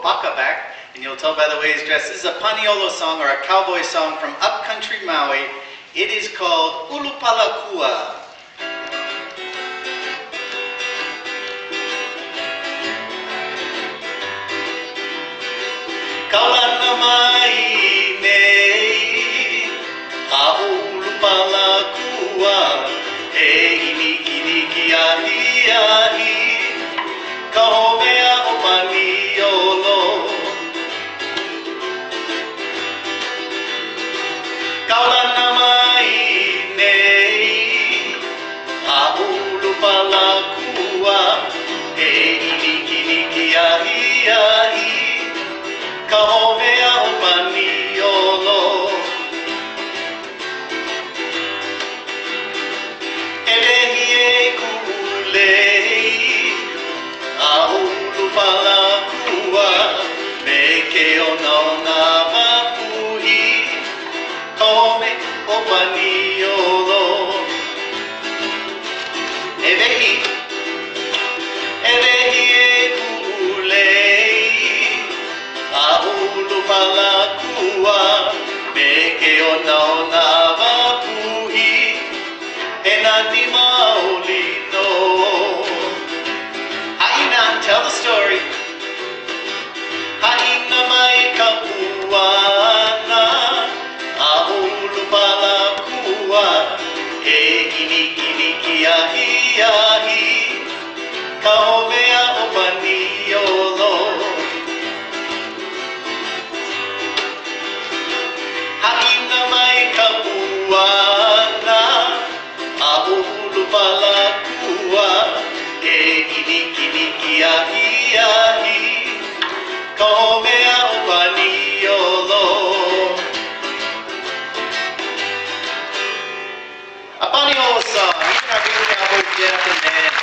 Opaka back, and you'll tell by the way he's dressed. This is a Paniolo song, or a cowboy song from upcountry Maui. It is called Ulupalakua. Kaulana mai nei, a ulupalakua, e iniki ahi ahi, ka homea o Paniolo. Kaulana mai nei, a ulupalakua, e iniki ahi ahi, ka homea o Paniolo. E rehi e kulei, a ulupalakua, me ke ona o ngā mapuhi, ka home o Paniolo. E rehi e kulei, a ulupalakua, me ke ona o ngā mapuhi, e Ngāti Maolino. Haina, tell the story. Haina mai ka puana, a ulupalakua, e iniki ahi ahi, ka homea o Paniolo. Haina mai ka puana, a ulupalakua, e iniki ahi ahi, ka homea o Paniolo. A Paniolo song. He's our cowboy Jeff and Dan.